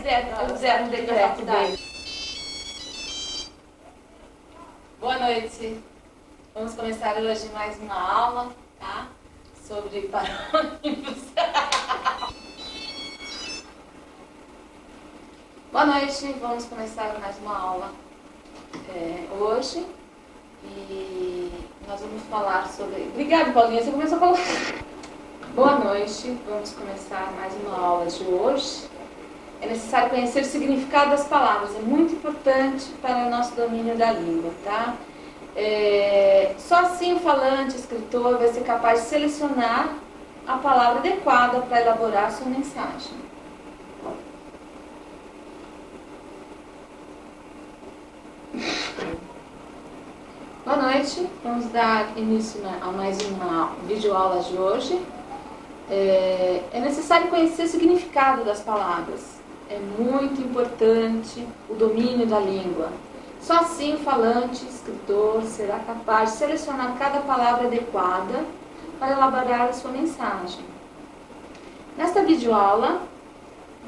zero da faculdade. Boa noite. Vamos começar hoje mais uma aula, tá? Sobre parônimos. Boa noite. Vamos começar mais uma aula hoje. E nós vamos falar sobre... Obrigada, Paulinha. Você começou a falar. Boa noite. Vamos começar mais uma aula de hoje. É necessário conhecer o significado das palavras. É muito importante para o nosso domínio da língua, tá? Só assim o falante, o escritor, vai ser capaz de selecionar a palavra adequada para elaborar a sua mensagem. Boa noite. Vamos dar início a mais uma videoaula de hoje. É necessário conhecer o significado das palavras. É muito importante o domínio da língua. Só assim o falante, escritor, será capaz de selecionar cada palavra adequada para elaborar a sua mensagem. Nesta videoaula,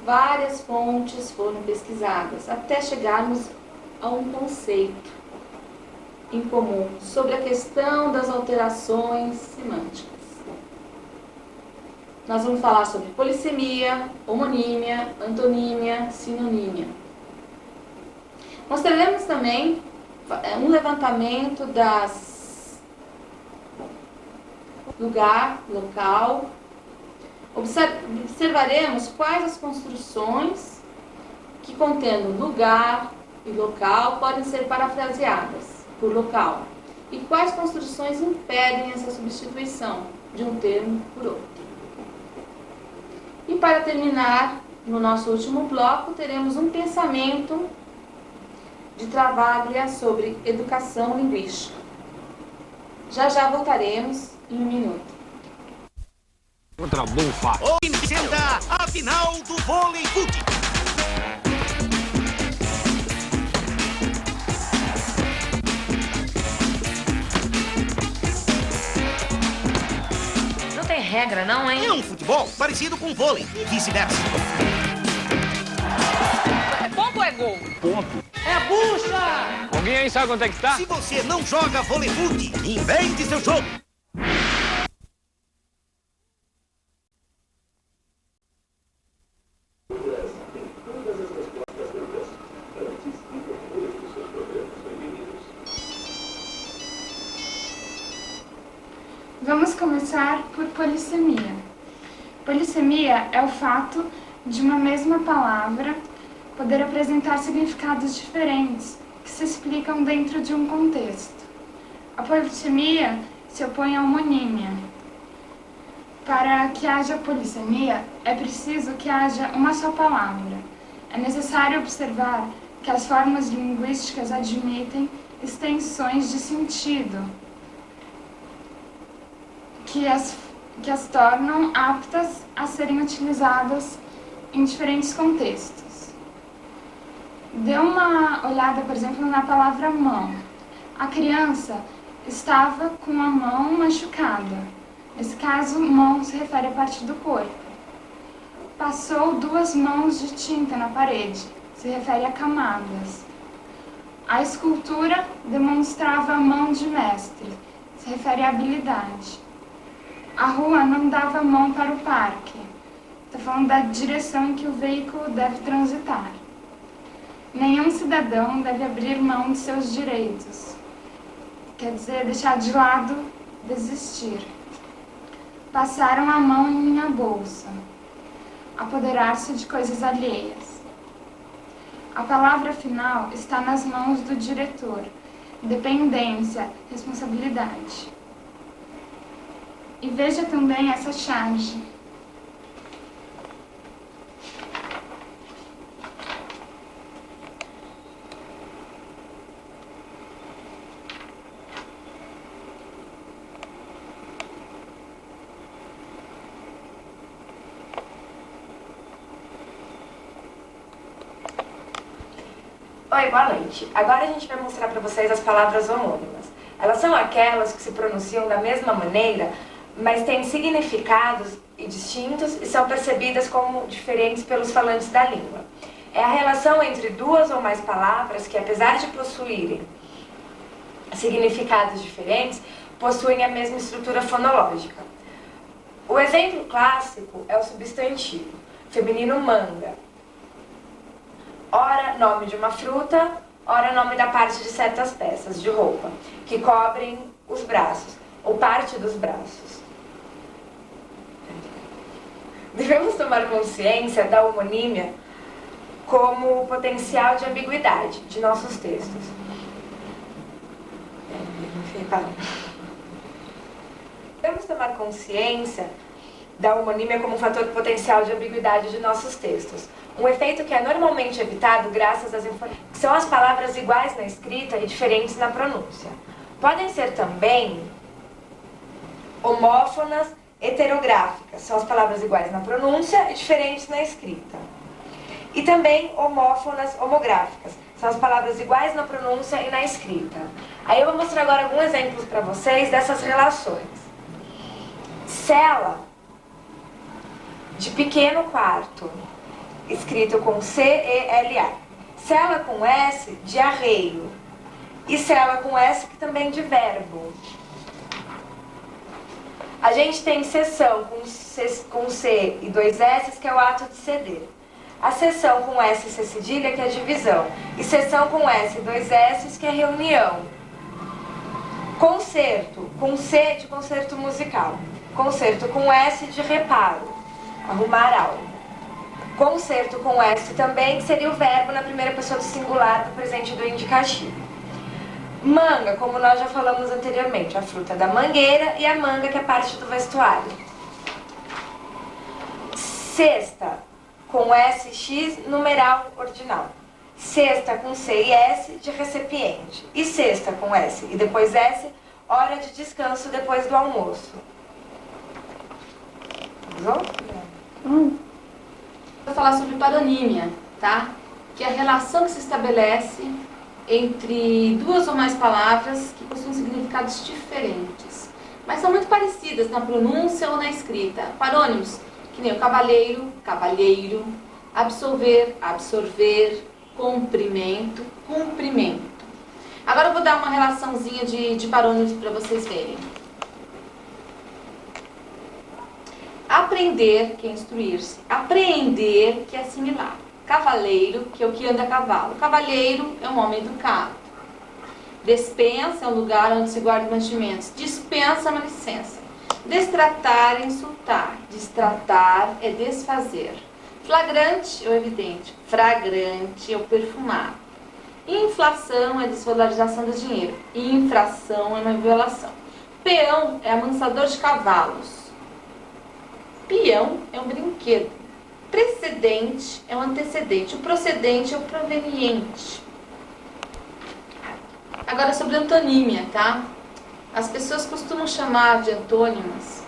várias fontes foram pesquisadas até chegarmos a um conceito em comum sobre a questão das alterações semânticas. Nós vamos falar sobre polissemia, homonímia, antonímia, sinonímia. Mostraremos também um levantamento das lugar, local. Observaremos quais as construções que contendo lugar e local podem ser parafraseadas por local e quais construções impedem essa substituição de um termo por outro. E para terminar, no nosso último bloco, teremos um pensamento de Travaglia sobre educação linguística. Já voltaremos em um minuto. Outra bufa. Senta a final do vôlei fute. Não tem regra, não, hein? É um futebol parecido com vôlei e vice-versa. É ponto ou é gol? Ponto. É bucha! Alguém aí sabe quanto é que tá? Se você não joga vôlei fute, invente seu jogo. Vamos começar por polissemia. Polissemia é o fato de uma mesma palavra poder apresentar significados diferentes que se explicam dentro de um contexto. A polissemia se opõe à homonímia. Para que haja polissemia, é preciso que haja uma só palavra. É necessário observar que as formas linguísticas admitem extensões de sentido, que as tornam aptas a serem utilizadas em diferentes contextos. Dê uma olhada, por exemplo, na palavra mão. A criança estava com a mão machucada. Nesse caso, mão se refere à parte do corpo. Passou 2 mãos de tinta na parede. Se refere a camadas. A escultura demonstrava a mão de mestre. Se refere à habilidade. A rua não dava mão para o parque. Está falando da direção em que o veículo deve transitar. Nenhum cidadão deve abrir mão de seus direitos. Quer dizer, deixar de lado, desistir. Passaram a mão em minha bolsa. Apoderar-se de coisas alheias. A palavra final está nas mãos do diretor. Dependência, responsabilidade. E veja também essa charge. Oi, boa noite. Agora a gente vai mostrar para vocês as palavras homônimas. Elas são aquelas que se pronunciam da mesma maneira, mas têm significados distintos e são percebidas como diferentes pelos falantes da língua. é a relação entre duas ou mais palavras que, apesar de possuírem significados diferentes, possuem a mesma estrutura fonológica. O exemplo clássico é o substantivo, feminino manga. Ora nome de uma fruta, ora nome da parte de certas peças de roupa, que cobrem os braços, ou parte dos braços. Devemos tomar consciência da homonímia como potencial de ambiguidade de nossos textos. Devemos tomar consciência da homonímia como um fator potencial de ambiguidade de nossos textos. Um efeito que é normalmente evitado graças às informações, que são as palavras iguais na escrita e diferentes na pronúncia. Podem ser também homófonas heterográficas, são as palavras iguais na pronúncia e diferentes na escrita. E também homófonas homográficas, são as palavras iguais na pronúncia e na escrita. Aí eu vou mostrar agora alguns exemplos para vocês dessas relações. Cela, de pequeno quarto, escrito com C-E-L-A. Cela com S, de arreio. E cela com S, que também de verbo. A gente tem sessão com C e 2 S, que é o ato de ceder. A sessão com S e C cedilha, que é divisão. E sessão com S e 2 S, que é reunião. Concerto, com C de concerto musical. Concerto com S de reparo, arrumar algo. Concerto com S também, que seria o verbo na primeira pessoa do singular do presente do indicativo. Manga, como nós já falamos anteriormente, a fruta da mangueira e a manga, que é parte do vestuário. Cesta, com SX, numeral ordinal. Cesta com C e S, de recipiente. E cesta com S e depois S, hora de descanso depois do almoço. Vou falar sobre paronímia, tá? Que é a relação que se estabelece entre duas ou mais palavras que possuem significados diferentes, mas são muito parecidas na pronúncia ou na escrita. Parônimos, que nem o cavalheiro, cavalheiro, absolver, absorver, comprimento, cumprimento. Agora eu vou dar uma relaçãozinha de parônimos para vocês verem. Aprender, que é instruir-se. Apreender, que é assimilar. Cavaleiro, que é o que anda a cavalo. Cavalheiro é um homem educado. Despensa é um lugar onde se guarda mantimentos. Dispensa é uma licença. Destratar é insultar. Destratar é desfazer. Flagrante é o evidente. Fragrante é o perfumado. Inflação é a desvalorização do dinheiro. Infração é uma violação. Peão é amansador de cavalos. Peão é um brinquedo. Precedente é um antecedente. O procedente é o proveniente. Agora sobre antonímia, tá? As pessoas costumam chamar de antônimas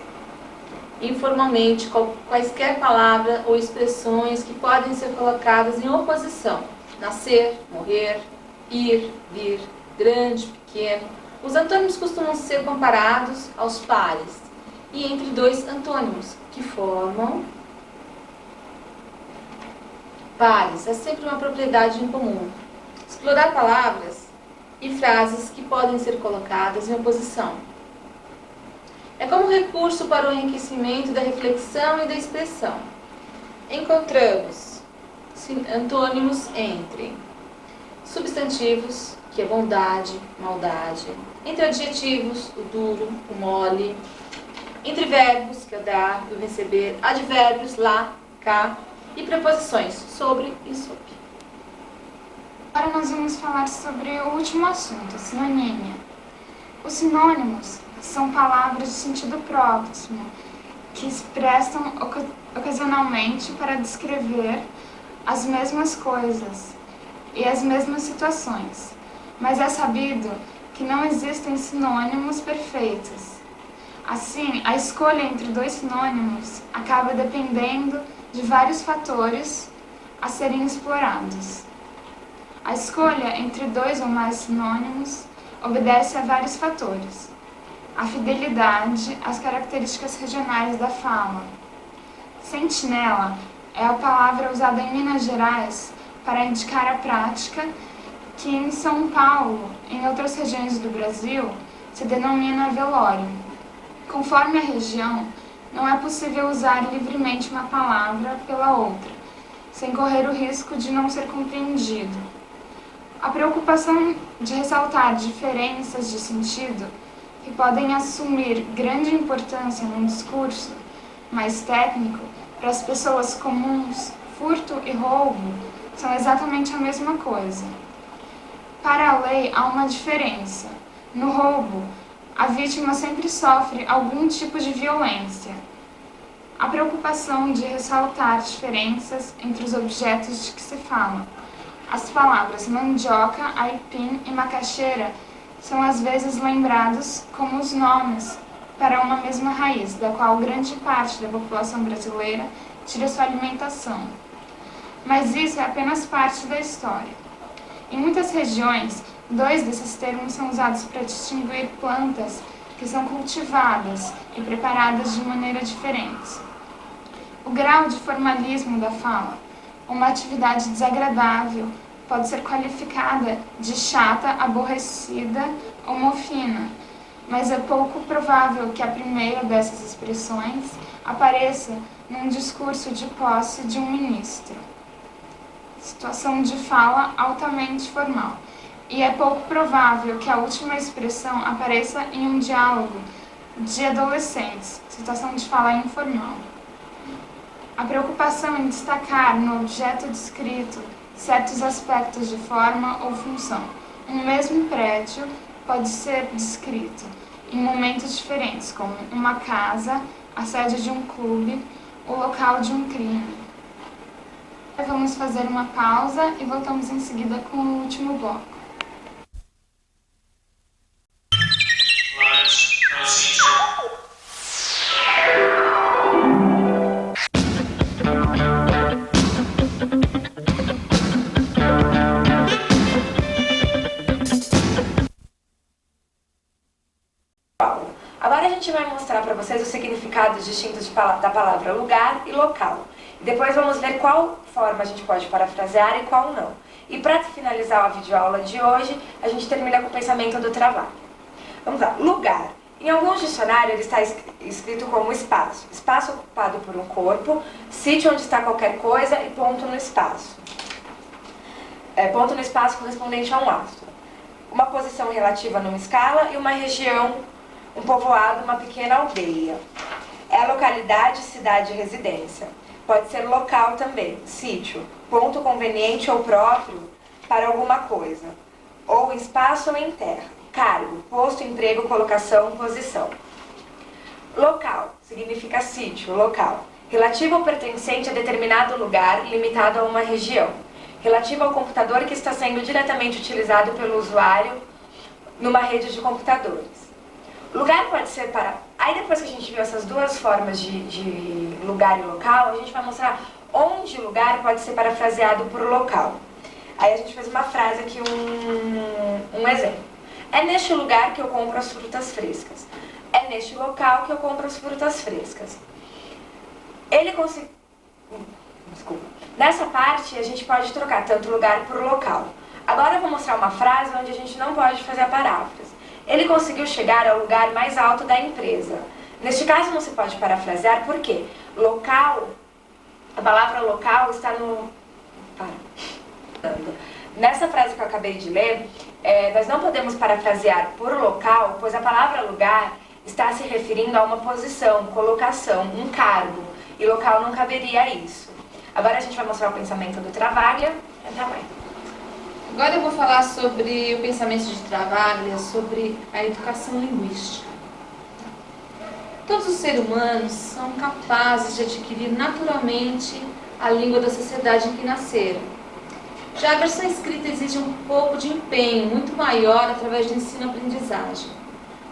informalmente quaisquer palavras ou expressões que podem ser colocadas em oposição. Nascer, morrer, ir, vir, grande, pequeno. Os antônimos costumam ser comparados aos pares e entre dois antônimos que formam pares. É sempre uma propriedade em comum. Explorar palavras e frases que podem ser colocadas em oposição. É como recurso para o enriquecimento da reflexão e da expressão. Encontramos antônimos entre substantivos, que é bondade, maldade, entre adjetivos, o duro, o mole, entre verbos, que é o dar, o receber, advérbios, lá, cá, e preposições, sobre e sob. Agora nós vamos falar sobre o último assunto, a sinonímia. Os sinônimos são palavras de sentido próximo, que se prestam ocasionalmente para descrever as mesmas coisas e as mesmas situações, mas é sabido que não existem sinônimos perfeitos. Assim, a escolha entre dois sinônimos acaba dependendo de vários fatores a serem explorados. A escolha entre dois ou mais sinônimos obedece a vários fatores. A fidelidade às características regionais da fala. Sentinela é a palavra usada em Minas Gerais para indicar a prática que em São Paulo, em outras regiões do Brasil, se denomina velório. Conforme a região, não é possível usar livremente uma palavra pela outra, sem correr o risco de não ser compreendido. A preocupação de ressaltar diferenças de sentido, que podem assumir grande importância num discurso mais técnico, para as pessoas comuns, furto e roubo são exatamente a mesma coisa. Para a lei, há uma diferença. No roubo, a vítima sempre sofre algum tipo de violência. A preocupação de ressaltar diferenças entre os objetos de que se fala. As palavras mandioca, aipim e macaxeira são às vezes lembrados como os nomes para uma mesma raiz, da qual grande parte da população brasileira tira sua alimentação. Mas isso é apenas parte da história. Em muitas regiões, 2 desses termos são usados para distinguir plantas que são cultivadas e preparadas de maneira diferente. O grau de formalismo da fala, uma atividade desagradável, pode ser qualificada de chata, aborrecida ou mofina, mas é pouco provável que a primeira dessas expressões apareça num discurso de posse de um ministro. Situação de fala altamente formal. E é pouco provável que a última expressão apareça em um diálogo de adolescentes, situação de fala informal. A preocupação em destacar no objeto descrito certos aspectos de forma ou função. Um mesmo prédio pode ser descrito em momentos diferentes, como uma casa, a sede de um clube, o local de um crime. Vamos fazer uma pausa e voltamos em seguida com o último bloco. Agora a gente vai mostrar para vocês os significados distintos da palavra lugar e local. Depois vamos ver qual forma a gente pode parafrasear e qual não. E para finalizar a videoaula de hoje, a gente termina com o pensamento do trabalho. Vamos lá. Lugar. Em alguns dicionários ele está escrito como espaço. Espaço ocupado por um corpo, sítio onde está qualquer coisa e ponto no espaço. Ponto no espaço correspondente a um astro. Uma posição relativa numa escala e uma região, um povoado, uma pequena aldeia. É a localidade, cidade e residência. Pode ser local também, sítio, ponto conveniente ou próprio para alguma coisa. Ou espaço ou em terra. Cargo, posto, emprego, colocação, posição. Local, significa sítio, local. Relativo ou pertencente a determinado lugar, limitado a uma região. Relativo ao computador que está sendo diretamente utilizado pelo usuário numa rede de computadores. Lugar pode ser para... Aí depois que a gente viu essas duas formas de lugar e local, a gente vai mostrar onde lugar pode ser parafraseado por local. Aí a gente fez uma frase aqui, um exemplo. É neste lugar que eu compro as frutas frescas. É neste local que eu compro as frutas frescas. Ele conseguiu... Desculpa. Nessa parte a gente pode trocar tanto lugar por local. Agora eu vou mostrar uma frase onde a gente não pode fazer a paráfrase. Ele conseguiu chegar ao lugar mais alto da empresa. Neste caso não se pode parafrasear, por quê? Local, a palavra local está no... Nessa frase que eu acabei de ler, nós não podemos parafrasear por local, pois a palavra lugar está se referindo a uma posição, colocação, um cargo, e local não caberia a isso. Agora a gente vai mostrar o pensamento do Travaglia. Agora eu vou falar sobre o pensamento de Travaglia, sobre a educação linguística. Todos os seres humanos são capazes de adquirir naturalmente a língua da sociedade em que nasceram. Já a versão escrita exige um pouco de empenho muito maior através de ensino-aprendizagem.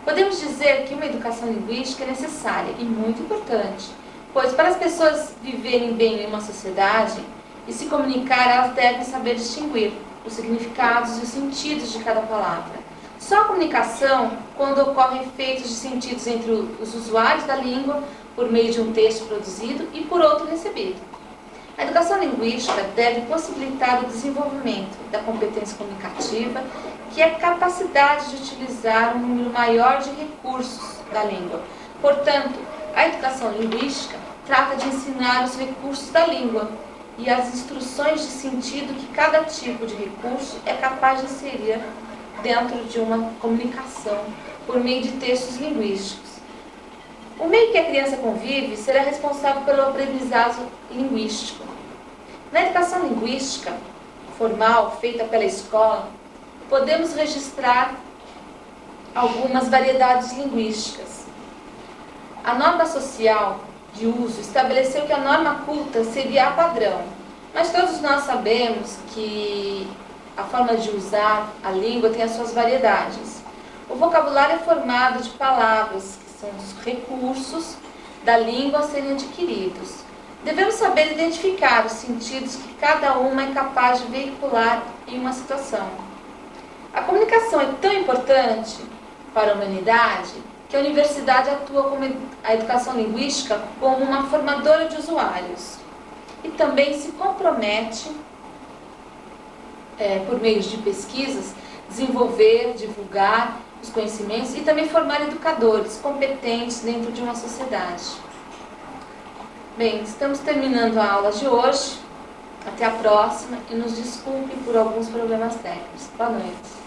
Podemos dizer que uma educação linguística é necessária e muito importante, pois para as pessoas viverem bem em uma sociedade e se comunicar, elas devem saber distinguir os significados e os sentidos de cada palavra. Só a comunicação, quando ocorrem efeitos de sentidos entre os usuários da língua, por meio de um texto produzido e por outro recebido. A educação linguística deve possibilitar o desenvolvimento da competência comunicativa, que é a capacidade de utilizar um número maior de recursos da língua. Portanto, a educação linguística trata de ensinar os recursos da língua e as instruções de sentido que cada tipo de recurso é capaz de inserir dentro de uma comunicação por meio de textos linguísticos. O meio que a criança convive será responsável pelo aprendizado linguístico. Na educação linguística formal, feita pela escola, podemos registrar algumas variedades linguísticas. A norma social de uso estabeleceu que a norma culta seria a padrão, mas todos nós sabemos que a forma de usar a língua tem as suas variedades. O vocabulário é formado de palavras, que são os recursos da língua a serem adquiridos. Devemos saber identificar os sentidos que cada uma é capaz de veicular em uma situação. A comunicação é tão importante para a humanidade que a universidade atua como a educação linguística como uma formadora de usuários e também se compromete, por meio de pesquisas, desenvolver, divulgar os conhecimentos e também formar educadores competentes dentro de uma sociedade. Bem, estamos terminando a aula de hoje. Até a próxima e nos desculpe por alguns problemas técnicos. Boa noite.